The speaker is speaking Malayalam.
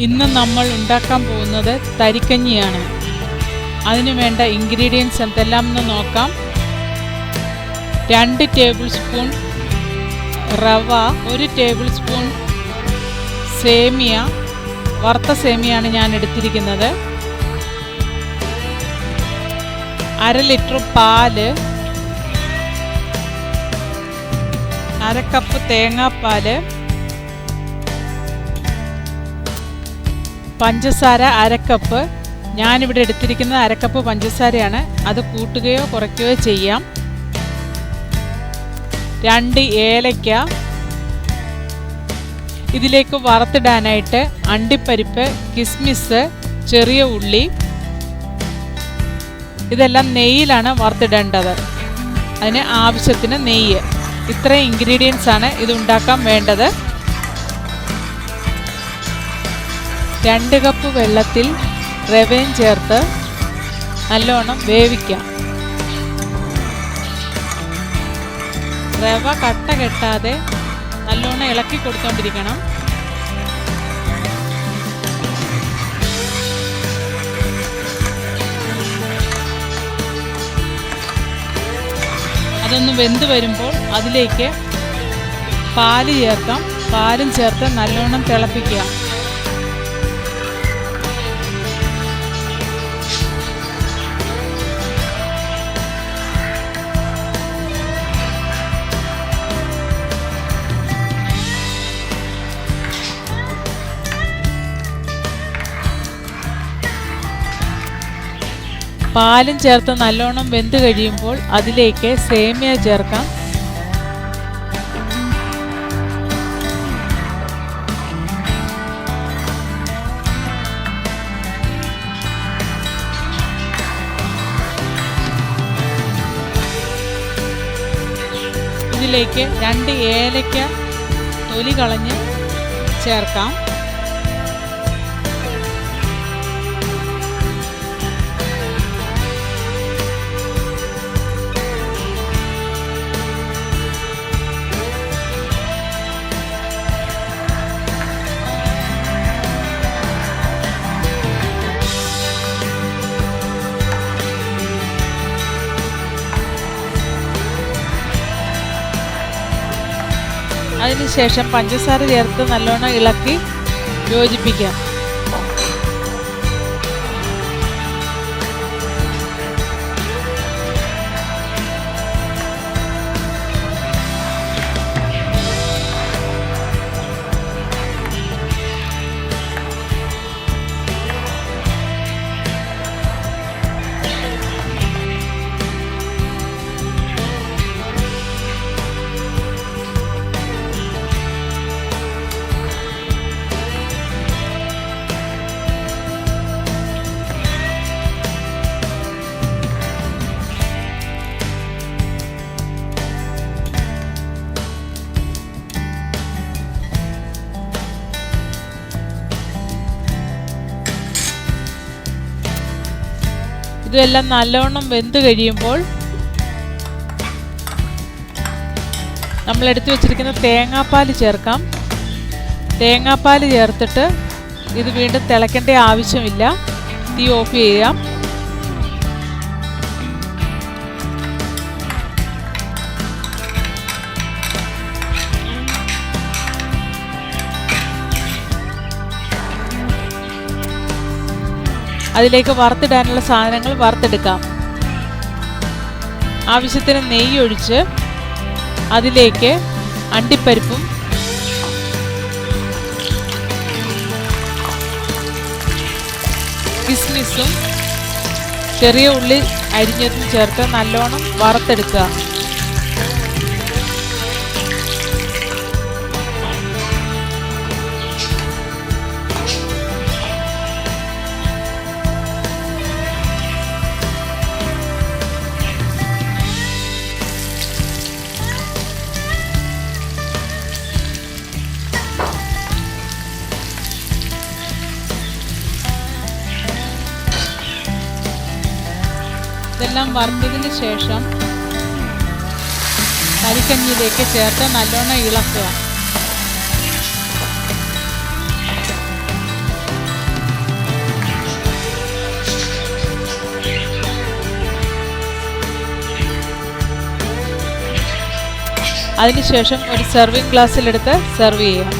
ഇന്ന് നമ്മൾ ഉണ്ടാക്കാൻ പോകുന്നത് തരിക്കഞ്ഞിയാണ്. അതിനു വേണ്ട ഇൻഗ്രീഡിയൻസ് എന്തെല്ലാമെന്ന് നോക്കാം. 2 ടേബിൾ സ്പൂൺ റവ, 1 ടേബിൾ സ്പൂൺ സേമിയ, വറുത്ത സേമിയാണ് ഞാൻ എടുത്തിരിക്കുന്നത്, 1/2 ലിറ്റർ പാല്, 1/2 കപ്പ് തേങ്ങാപ്പാല്, പഞ്ചസാര 1/2 കപ്പ്. ഞാനിവിടെ എടുത്തിരിക്കുന്നത് 1/2 കപ്പ് പഞ്ചസാരയാണ്. അത് കൂട്ടുകയോ കുറയ്ക്കുകയോ ചെയ്യാം. 2 ഏലക്ക. ഇതിലേക്ക് വറുത്തിടാനായിട്ട് അണ്ടിപ്പരിപ്പ്, കിസ്മിസ്, ചെറിയ ഉള്ളി, ഇതെല്ലാം നെയ്യിലാണ് വറുത്തിടേണ്ടത്. അതിന് ആവശ്യത്തിന് നെയ്യ്. ഇത്രയും ഇൻഗ്രീഡിയൻസ് ആണ് ഇത് ഉണ്ടാക്കാൻ വേണ്ടത്. 2 കപ്പ് വെള്ളത്തിൽ റവയും ചേർത്ത് നല്ലോണം വേവിക്കാം. റവ കട്ട കെട്ടാതെ നല്ലോണം ഇളക്കി കൊടുത്തോണ്ടിരിക്കണം. അതൊന്ന് വെന്ത് വരുമ്പോൾ അതിലേക്ക് പാല് ചേർക്കാം. പാലും ചേർത്ത് നല്ലോണം തിളപ്പിക്കുക. പാലും ചേർത്ത് നല്ലോണം വെന്ത് കഴിയുമ്പോൾ അതിലേക്ക് സേമിയ ചേർക്കാം. ഇതിലേക്ക് 2 ഏലക്ക തൊലി കളഞ്ഞ് ചേർക്കാം. അതിനുശേഷം പഞ്ചസാര ചേർത്ത് നല്ലോണം ഇളക്കി യോജിപ്പിക്കാം. ഇതെല്ലാം നല്ലോണം വെന്ത് കഴിയുമ്പോൾ നമ്മൾ എടുത്തു വച്ചിരിക്കുന്ന തേങ്ങാപ്പാൽ ചേർക്കാം. തേങ്ങാപ്പാൽ ചേർത്തിട്ട് ഇത് വീണ്ടും തിളയ്ക്കേണ്ട ആവശ്യമില്ല. തീ ഓഫ് ചെയ്യാം. അതിലേക്ക് വറുത്തിടാനുള്ള സാധനങ്ങൾ വറുത്തെടുക്കാം. ആവശ്യത്തിന് നെയ്യ് ഒഴിച്ച് അതിലേക്ക് അണ്ടിപ്പരിപ്പും കിസ്മിസും ചെറിയ ഉള്ളി അരിഞ്ഞതും ചേർത്ത് നല്ലോണം വറുത്തെടുക്കുക. ഇതെല്ലാം വറുത്തതിന് ശേഷം തരിക്കഞ്ഞിയിലേക്ക് ചേർത്ത് നല്ലോണം ഇളക്കുക. അതിനുശേഷം ഒരു സെർവിങ് ഗ്ലാസ്സിലെടുത്ത് സെർവ് ചെയ്യാം.